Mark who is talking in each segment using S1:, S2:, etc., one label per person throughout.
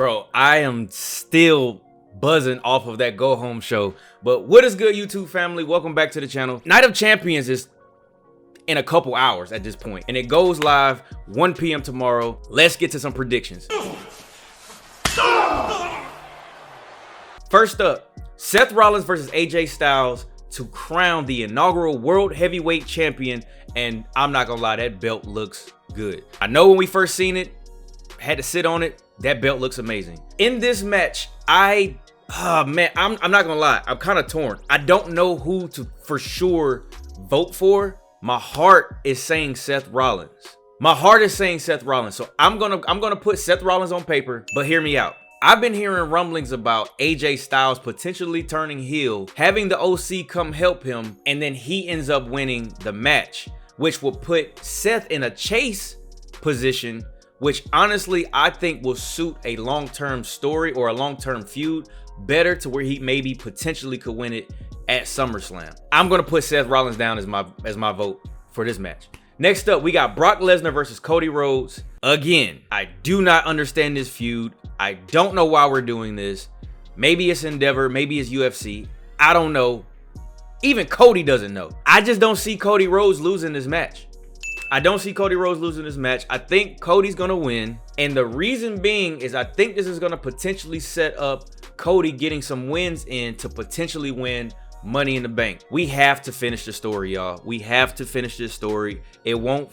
S1: Bro, I am still buzzing off of that go home show. But what is good, YouTube family? Welcome back to the channel. Night of Champions is in a couple hours at this point, and it goes live 1 p.m. tomorrow. Let's get to some predictions. First up, Seth Rollins versus AJ Styles to crown the inaugural World Heavyweight Champion, and I'm not gonna lie, that belt looks good. I know when we first seen it, had to sit on it, that belt looks amazing. In this match, I'm not gonna lie, I'm kind of torn. I don't know who to for sure vote for. My heart is saying Seth Rollins. My heart is saying Seth Rollins, so I'm gonna put Seth Rollins on paper, but hear me out. I've been hearing rumblings about AJ Styles potentially turning heel, having the OC come help him, and then he ends up winning the match, which will put Seth in a chase position, which honestly I think will suit a long-term story or a long-term feud better, to where he maybe potentially could win it at SummerSlam. I'm gonna put Seth Rollins down as my vote for this match. Next up, we got Brock Lesnar versus Cody Rhodes. Again, I do not understand this feud. I don't know why we're doing this. Maybe it's Endeavor, maybe it's UFC. I don't know. Even Cody doesn't know. I just don't see Cody Rhodes losing this match. I don't see Cody Rhodes losing this match. I think Cody's gonna win. And the reason being is I think this is gonna potentially set up Cody getting some wins in to potentially win Money in the Bank. We have to finish the story, y'all. We have to finish this story. It won't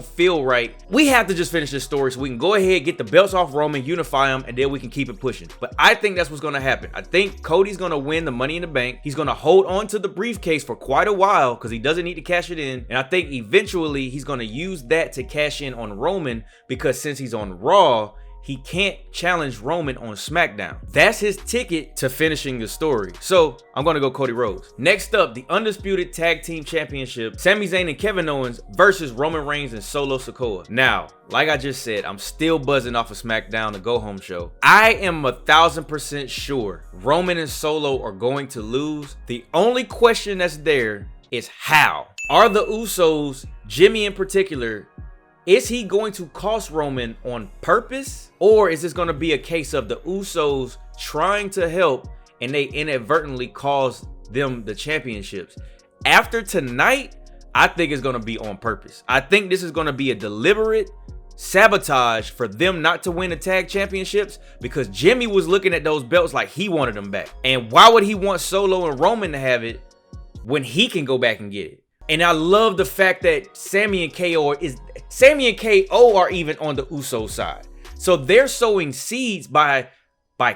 S1: feel right. We have to just finish this story so we can go ahead, get the belts off Roman, unify them, and then we can keep it pushing. But I think that's what's gonna happen. I think Cody's gonna win the Money in the Bank. He's gonna hold on to the briefcase for quite a while because he doesn't need to cash it in. And I think eventually he's gonna use that to cash in on Roman, because since he's on Raw, he can't challenge Roman on SmackDown. That's his ticket to finishing the story. So I'm gonna go Cody Rhodes. Next up, the Undisputed Tag Team Championship, Sami Zayn and Kevin Owens versus Roman Reigns and Solo Sikoa. Now, like I just said, I'm still buzzing off of SmackDown, the go home show. I am 1000% sure Roman and Solo are going to lose. The only question that's there is how. Are the Usos, Jimmy in particular, is he going to cost Roman on purpose? Or is this going to be a case of the Usos trying to help and they inadvertently cause them the championships? After tonight, I think it's going to be on purpose. I think this is going to be a deliberate sabotage for them not to win the tag championships, because Jimmy was looking at those belts like he wanted them back. And why would he want Solo and Roman to have it when he can go back and get it? And I love the fact that Sami and KO are even on the Uso side. So they're sowing seeds by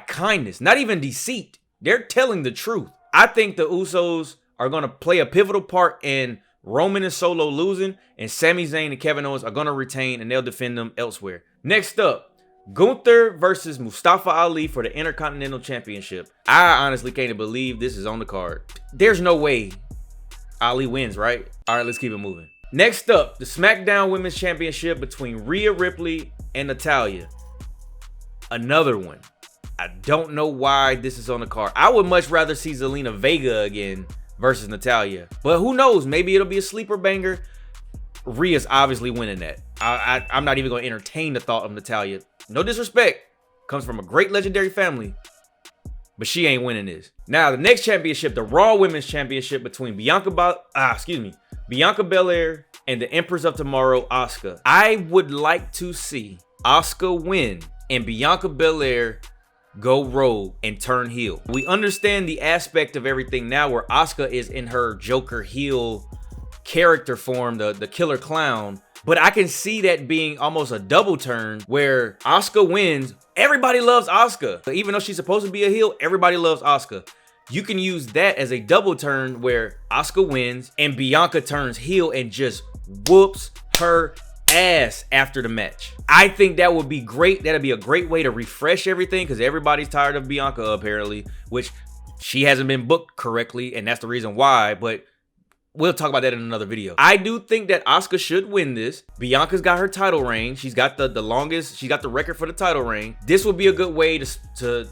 S1: kindness, not even deceit. They're telling the truth. I think the Usos are going to play a pivotal part in Roman and Solo losing, and Sami Zayn and Kevin Owens are going to retain, and they'll defend them elsewhere. Next up, Gunther versus Mustafa Ali for the Intercontinental Championship. I honestly can't believe this is on the card. There's no way Ali wins, right? All right, let's keep it moving. Next up, the SmackDown Women's Championship between Rhea Ripley and Natalya. Another one. I don't know why this is on the card. I would much rather see Zelina Vega again versus Natalya. But who knows? Maybe it'll be a sleeper banger. Rhea's obviously winning that. I'm not even going to entertain the thought of Natalya. No disrespect. Comes from a great legendary family, but she ain't winning this. Now, the next championship, the Raw Women's Championship between Bianca Belair and the Empress of Tomorrow, Asuka. I would like to see Asuka win and Bianca Belair go rogue and turn heel. We understand the aspect of everything now where Asuka is in her Joker heel character form, the killer clown. But I can see that being almost a double turn where Asuka wins. Everybody loves Asuka. Even though she's supposed to be a heel, everybody loves Asuka. You can use that as a double turn where Asuka wins and Bianca turns heel and just whoops her ass after the match. I think that would be great. That'd be a great way to refresh everything, because everybody's tired of Bianca apparently, which she hasn't been booked correctly, and that's the reason why. But we'll talk about that in another video. I do think that Asuka should win this. Bianca's got her title reign. She's got the longest. She's got the record for the title reign. This would be a good way to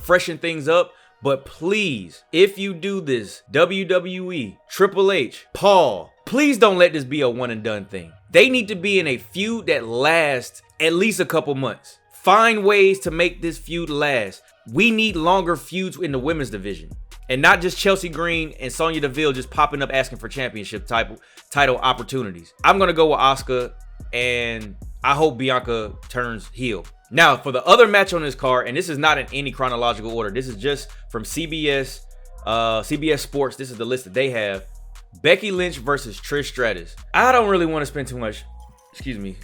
S1: freshen things up. But please, if you do this, WWE, Triple H, Paul, please don't let this be a one and done thing. They need to be in a feud that lasts at least a couple months. Find ways to make this feud last. We need longer feuds in the women's division. And not just Chelsea Green and Sonya Deville just popping up asking for championship title opportunities. I'm going to go with Asuka, and I hope Bianca turns heel. Now, for the other match on this card, and this is not in any chronological order. This is just from CBS Sports. This is the list that they have. Becky Lynch versus Trish Stratus. I don't really want to spend too much, excuse me.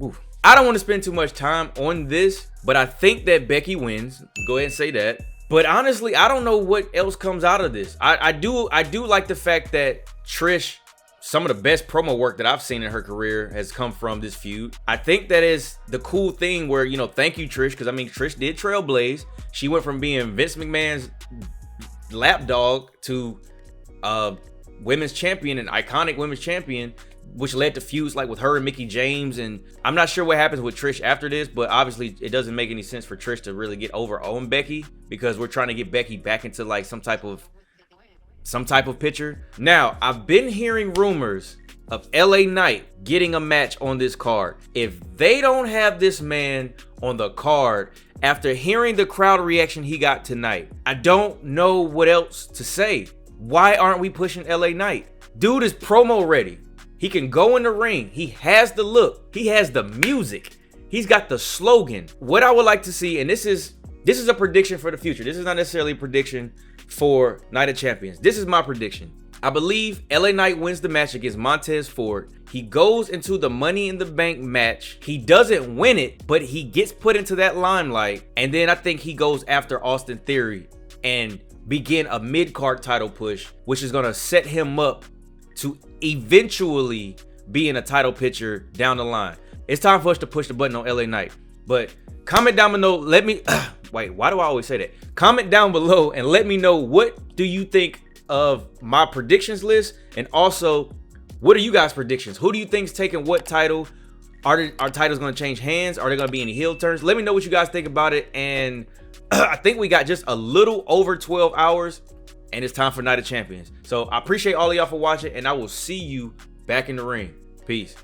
S1: Oof. I don't want to spend too much time on this, but I think that Becky wins. Go ahead and say that. But honestly, I don't know what else comes out of this. I do like the fact that Trish, some of the best promo work that I've seen in her career has come from this feud. I think that is the cool thing where, you know, thank you, Trish, because I mean, Trish did trailblaze. She went from being Vince McMahon's lapdog to women's champion, an iconic women's champion, which led to feuds like with her and Mickie James. And I'm not sure what happens with Trish after this, but obviously it doesn't make any sense for Trish to really get over on Becky, because we're trying to get Becky back into like some type of picture. Now, I've been hearing rumors of LA Knight getting a match on this card. If they don't have this man on the card after hearing the crowd reaction he got tonight, I don't know what else to say. Why aren't we pushing LA Knight? Dude is promo ready. He can go in the ring. He has the look. He has the music. He's got the slogan. What I would like to see, and this is a prediction for the future. This is not necessarily a prediction for Night of Champions. This is my prediction. I believe LA Knight wins the match against Montez Ford. He goes into the Money in the Bank match. He doesn't win it, but he gets put into that limelight. And then I think he goes after Austin Theory and begin a mid-card title push, which is going to set him up to eventually be in a title picture down the line. It's time for us to push the button on LA Knight. But comment down below, let me wait, why do I always say that? Comment down below and let me know, what do you think of my predictions list? And also, what are you guys' predictions? Who do you think's taking what title? Are titles going to change hands? Are there going to be any heel turns? Let me know what you guys think about it. And I think we got just a little over 12 hours. And it's time for Night of Champions. So I appreciate all of y'all for watching, and I will see you back in the ring. Peace.